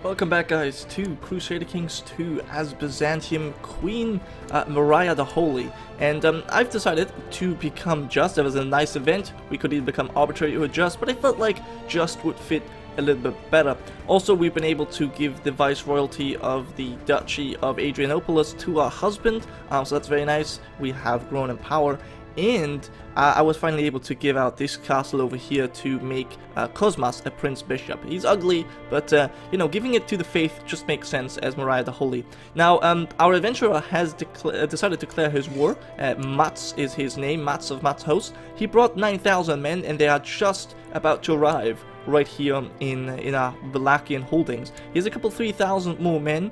Welcome back, guys, to Crusader Kings 2 as Byzantium Queen Maria the Holy. And I've decided to become just. There was a nice event. We could either become arbitrary or just, but I felt like just would fit a little bit better. Also, we've been able to give the viceroyalty of the Duchy of Adrianopolis to our husband, so that's very nice. We have grown in power. And I was finally able to give out this castle over here to make Cosmas a prince bishop. He's ugly, but you know, giving it to the faith just makes sense as Maria the Holy. Now, our adventurer has decided to declare his war. Mats is his name, Mats of Matshouse. He brought 9,000 men, and they are just about to arrive right here in our Wallachian holdings. He has a couple 3,000 more men.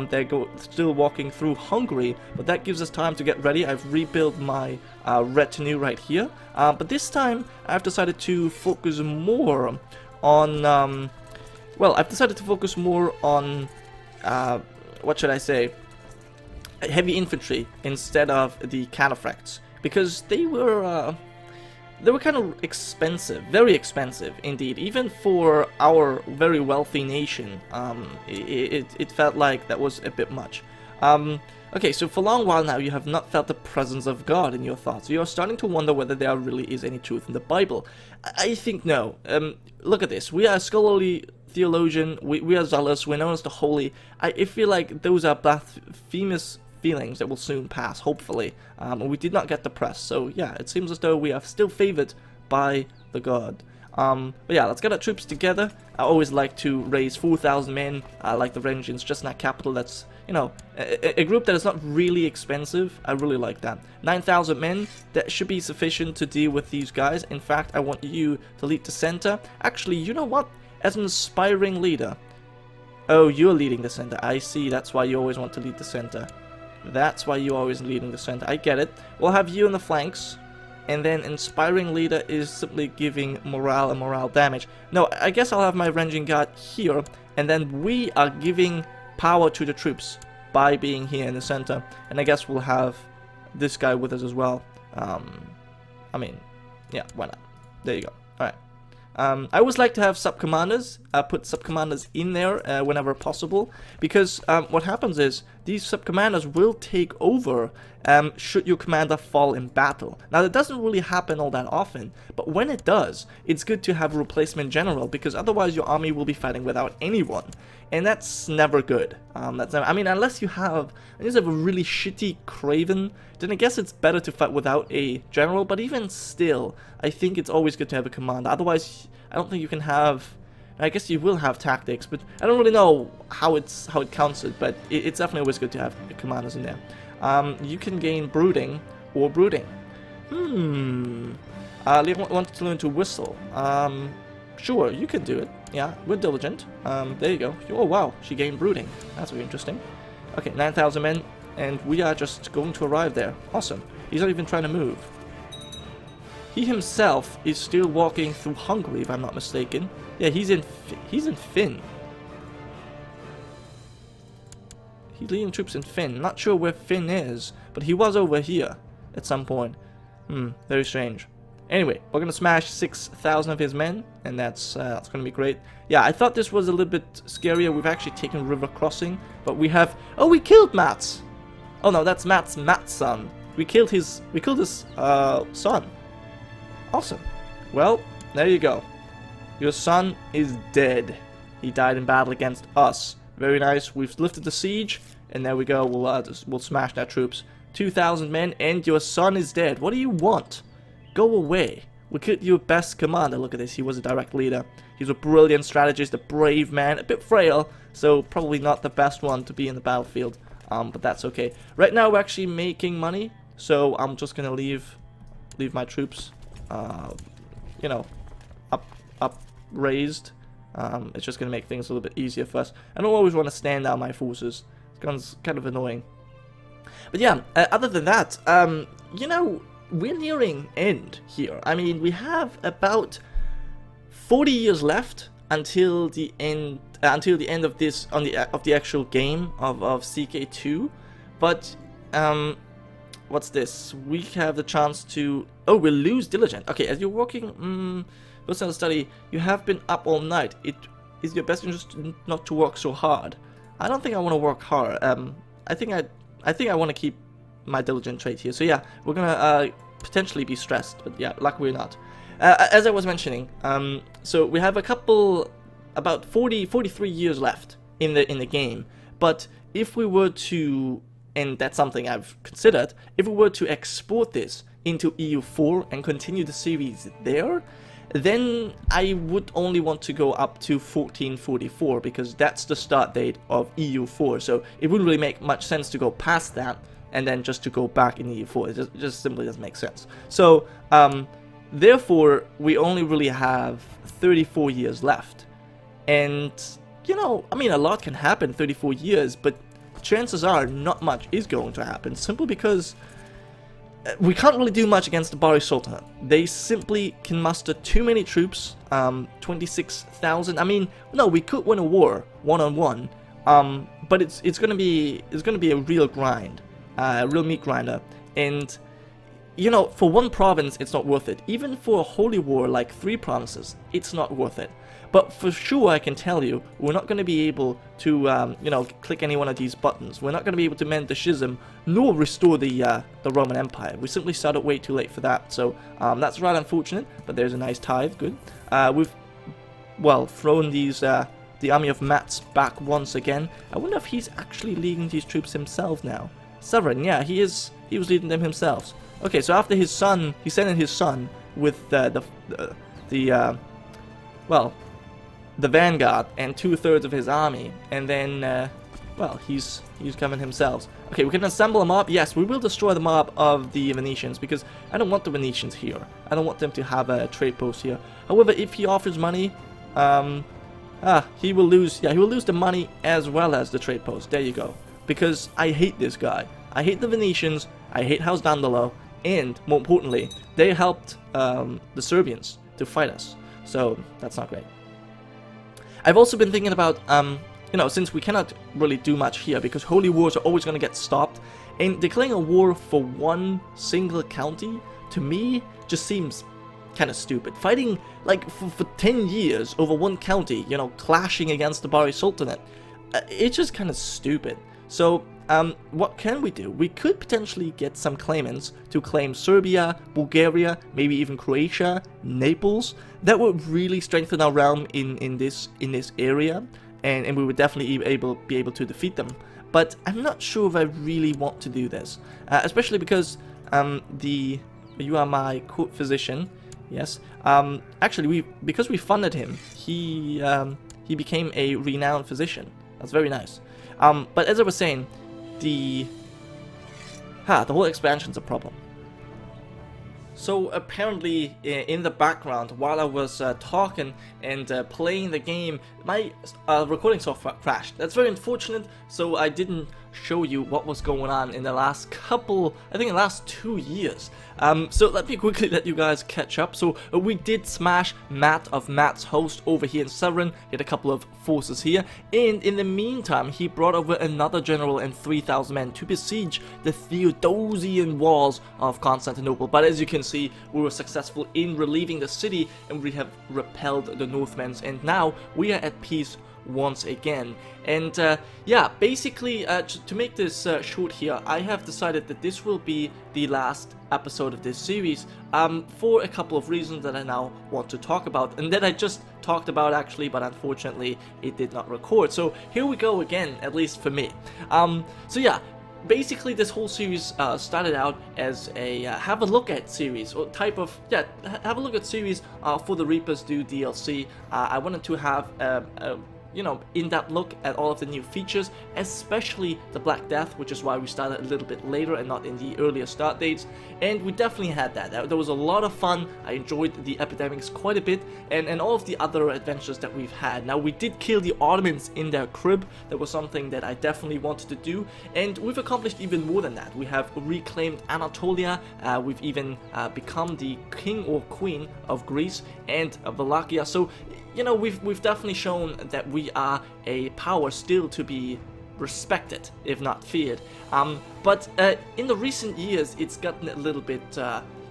They're still walking through Hungary, but that gives us time to get ready. I've rebuilt my retinue right here, but this time I've decided to focus more on well, what should I say, heavy infantry instead of the cataphracts, because they were kind of expensive, very expensive indeed, even for our very wealthy nation. It felt like that was a bit much. Okay, so for a long while now you have not felt the presence of God in your thoughts. You are starting to wonder whether there really is any truth in the Bible. I think no. Look at this. We are a scholarly theologian, we are zealous, we're known as the holy. I feel like those are blasphemous feelings that will soon pass, hopefully. We did not get depressed, so yeah, it seems as though we are still favored by the god. But yeah, let's get our troops together. I always like to raise 4,000 men. I like the vengeance, just in that capital. That's, you know, a group that is not really expensive. I really like that. 9,000 men, that should be sufficient to deal with these guys. In fact, I want you to lead the center. Actually, you know what? As an aspiring leader. Oh, you're leading the center. I see, that's why you always want to lead the center. That's why you're always leading the center. I get it. We'll have you in the flanks. And then inspiring leader is simply giving morale and morale damage. No, I guess I'll have my ranging guard here. And then we are giving power to the troops by being here in the center. And I guess we'll have this guy with us as well. I mean, yeah, why not? There you go. Alright. I always like to have sub-commanders, put sub-commanders in there whenever possible, because what happens is these sub-commanders will take over should your commander fall in battle. Now, that doesn't really happen all that often, but when it does, it's good to have a replacement general, because otherwise your army will be fighting without anyone, and that's never good. I mean, unless you have a really shitty Craven, then I guess it's better to fight without a general, but even still, I think it's always good to have a commander. Otherwise, I don't think you can have... I guess you will have tactics, but I don't really know how it counts it, but it's definitely always good to have commanders in there. You can gain brooding or brooding. Leon wanted to learn to whistle. Sure, you can do it. Yeah, we're diligent. There you go. Oh wow, she gained brooding. That's very interesting. Okay, 9,000 men, and we are just going to arrive there. Awesome. He's not even trying to move. He himself is still walking through Hungary, if I'm not mistaken. Yeah, he's in Finn. He's leading troops in Finn. Not sure where Finn is, but he was over here at some point. Very strange. Anyway, we're gonna smash 6,000 of his men, and that's gonna be great. Yeah, I thought this was a little bit scarier. We've actually taken river crossing, but we have... Oh, we killed Mats! Oh no, that's Matt's son. We killed his son. Awesome. Well, there you go. Your son is dead. He died in battle against us. Very nice. We've lifted the siege, and there we go. We'll smash their troops. 2,000 men, and your son is dead. What do you want? Go away. We killed your best commander. Look at this. He was a direct leader. He's a brilliant strategist, a brave man, a bit frail, so probably not the best one to be in the battlefield. But that's okay. Right now, we're actually making money, so I'm just gonna leave my troops, you know, up raised. It's just gonna make things a little bit easier for us. I don't always want to stand down my forces. It's kind of annoying. But yeah, other than that, you know, we're nearing end here. I mean, we have about 40 years left until the end of this of the actual game of CK2. But what's this? We have the chance to... Oh, we'll lose diligent. Okay, as you're walking... Personal study, you have been up all night. is your best interest not to work so hard. I don't think I want to work hard. I think I want to keep my diligent trait here. So yeah, we're gonna potentially be stressed, but yeah, luckily we're not. As I was mentioning, so we have about 43 years left in the game. But if we were to, and that's something I've considered, if we were to export this into EU4 and continue the series there, then I would only want to go up to 1444 because that's the start date of EU4. So it wouldn't really make much sense to go past that and then just to go back in EU4. It just simply doesn't make sense. So therefore, we only really have 34 years left. And, you know, I mean, a lot can happen in 34 years, but chances are not much is going to happen, simply because we can't really do much against the Bari Sultanate. They simply can muster too many troops, 26,000. I mean, no, we could win a war one-on-one, but it's gonna be a real grind, a real meat grinder, and you know, for one province, it's not worth it. Even for a holy war like 3 provinces, it's not worth it. But for sure, I can tell you, we're not going to be able to, you know, click any one of these buttons. We're not going to be able to mend the schism, nor restore the Roman Empire. We simply started way too late for that. So that's rather unfortunate. But there's a nice tithe, good. We've, well, thrown these the army of Mats back once again. I wonder if he's actually leading these troops himself now. Severin, yeah, he is. He was leading them himself. Okay, so after his son, he sent in his son with well, the vanguard and 2/3 of his army, and then, well, he's coming himself. Okay, we can assemble a mob. Yes, we will destroy the mob of the Venetians, because I don't want the Venetians here. I don't want them to have a trade post here. However, if he offers money, he will lose. Yeah, he will lose the money as well as the trade post. There you go. Because I hate this guy. I hate the Venetians. I hate House Dandolo. And, more importantly, they helped the Serbians to fight us. So, that's not great. I've also been thinking about, you know, since we cannot really do much here, because holy wars are always going to get stopped, and declaring a war for one single county, to me, just seems kind of stupid. Fighting, like, for 10 years over one county, you know, clashing against the Bari Sultanate, it's just kind of stupid. So, what can we do? We could potentially get some claimants to claim Serbia, Bulgaria, maybe even Croatia, Naples. That would really strengthen our realm in this area, and we would definitely be able to defeat them. But I'm not sure if I really want to do this, especially because you are my court physician. Yes. Actually, because we funded him, he became a renowned physician. That's very nice. But as I was saying, the whole expansion's a problem. So apparently, in the background, while I was talking and playing the game, my recording software crashed. That's very unfortunate, so I didn't show you what was going on in the last couple, I think the last 2 years. So let me quickly let you guys catch up. So we did smash Matt of Matt's host over here in Severin. He had a couple of forces here, and in the meantime he brought over another general and 3,000 men to besiege the Theodosian walls of Constantinople. But as you can see, we were successful in relieving the city, and we have repelled the Northmen, and now we are at peace once again. And yeah, basically to make this short here, I have decided that this will be the last episode of this series for a couple of reasons that I now want to talk about, and that I just talked about actually, but unfortunately it did not record. So here we go again, at least for me. So yeah, basically this whole series started out as a have a look at series, or type of, yeah, have a look at series for the Reapers Do DLC. I wanted to have you know, in-depth look at all of the new features, especially the Black Death, which is why we started a little bit later and not in the earlier start dates. And we definitely had that. There was a lot of fun. I enjoyed the epidemics quite a bit, and all of the other adventures that we've had. Now, we did kill the Ottomans in their crib. That was something that I definitely wanted to do, and we've accomplished even more than that. We have reclaimed Anatolia. We've even become the king or queen of Greece and Wallachia. So, you know, we've definitely shown that we are a power still to be respected, if not feared. But in the recent years, it's gotten a little bit,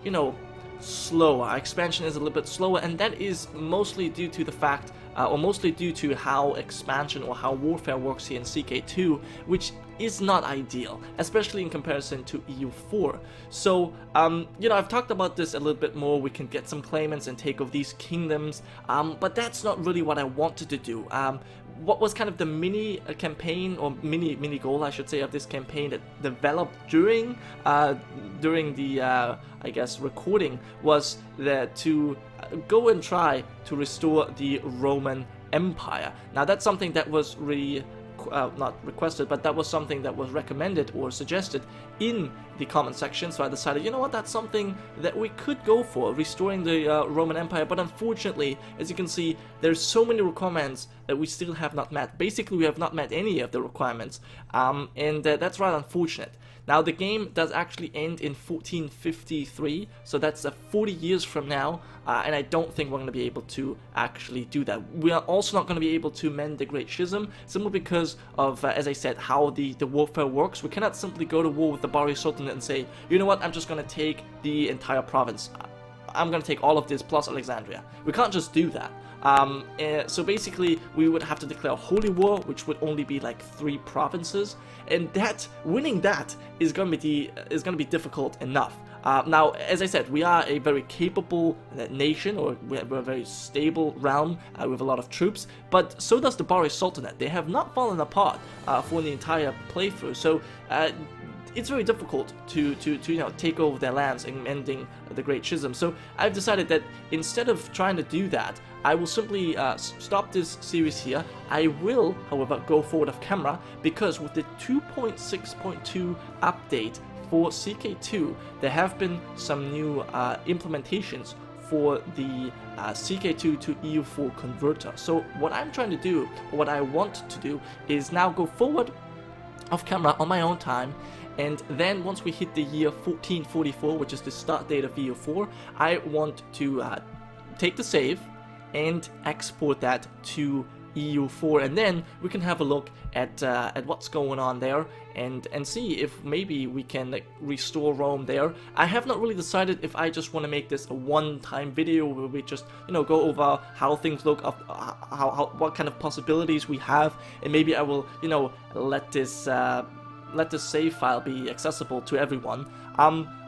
you know, slower. Our expansion is a little bit slower, and that is mostly due to the fact or mostly due to how expansion or how warfare works here in CK2, which is not ideal, especially in comparison to EU4. So, you know, I've talked about this a little bit more. We can get some claimants and take over these kingdoms, but that's not really what I wanted to do. What was kind of the mini campaign, or mini goal, I should say, of this campaign that developed during the I guess recording, was that to go and try to restore the Roman Empire. Now that's something that was really not requested, but that was something that was recommended or suggested in the comment section. So I decided, you know what, that's something that we could go for, restoring the Roman Empire. But unfortunately, as you can see, there's so many requirements that we still have not met. Basically, we have not met any of the requirements, and that's rather unfortunate. Now, the game does actually end in 1453, so that's 40 years from now, and I don't think we're going to be able to actually do that. We are also not going to be able to mend the Great Schism, simply because of, as I said, how the warfare works. We cannot simply go to war with the Bari Sultanate and say, you know what, I'm just going to take the entire province. I'm going to take all of this plus Alexandria. We can't just do that. So basically, we would have to declare a holy war, which would only be like 3 provinces, and winning that is going to be difficult enough. Now, as I said, we are a very capable nation, or we're a very stable realm with a lot of troops, but so does the Bari Sultanate. They have not fallen apart for the entire playthrough, so it's very difficult to you know, take over their lands and ending the Great Schism. So I've decided that instead of trying to do that, I will simply stop this series here. I will, however, go forward of camera, because with the 2.6.2 update for CK2, there have been some new implementations for the CK2 to EU4 converter. So what I'm trying to do, or what I want to do, is now go forward off camera on my own time, and then once we hit the year 1444, which is the start date of EU4, I want to take the save and export that to EU4, and then we can have a look at what's going on there, and see if maybe we can like restore Rome there. I have not really decided if I just want to make this a one-time video where we just, you know, go over how things look, what kind of possibilities we have, and maybe I will, you know, let this save file be accessible to everyone.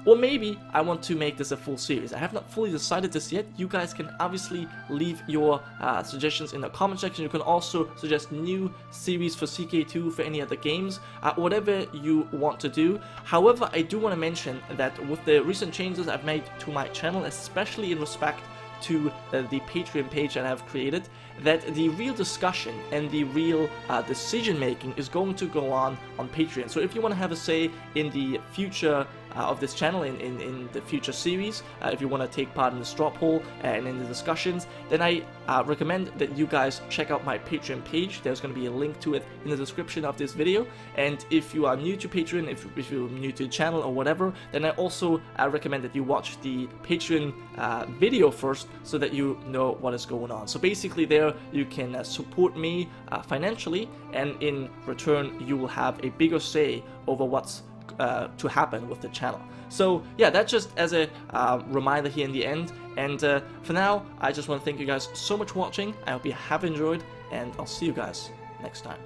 Or maybe I want to make this a full series. I have not fully decided this yet. You guys can obviously leave your suggestions in the comment section. You can also suggest new series for CK2, for any other games, whatever you want to do. However, I do want to mention that with the recent changes I've made to my channel, especially in respect to the Patreon page that I've created, that the real discussion and the real decision making is going to go on Patreon. So if you want to have a say in the future of this channel, in the future series, if you want to take part in the straw poll and in the discussions, then I recommend that you guys check out my Patreon page. There's going to be a link to it in the description of this video. And if you are new to Patreon, if you're new to the channel or whatever, then I also recommend that you watch the Patreon video first, so that you know what is going on. So basically there you can support me financially, and in return you will have a bigger say over what's to happen with the channel. So yeah, that's just as a reminder here in the end. And for now, I just want to thank you guys so much for watching. I hope you have enjoyed, and I'll see you guys next time.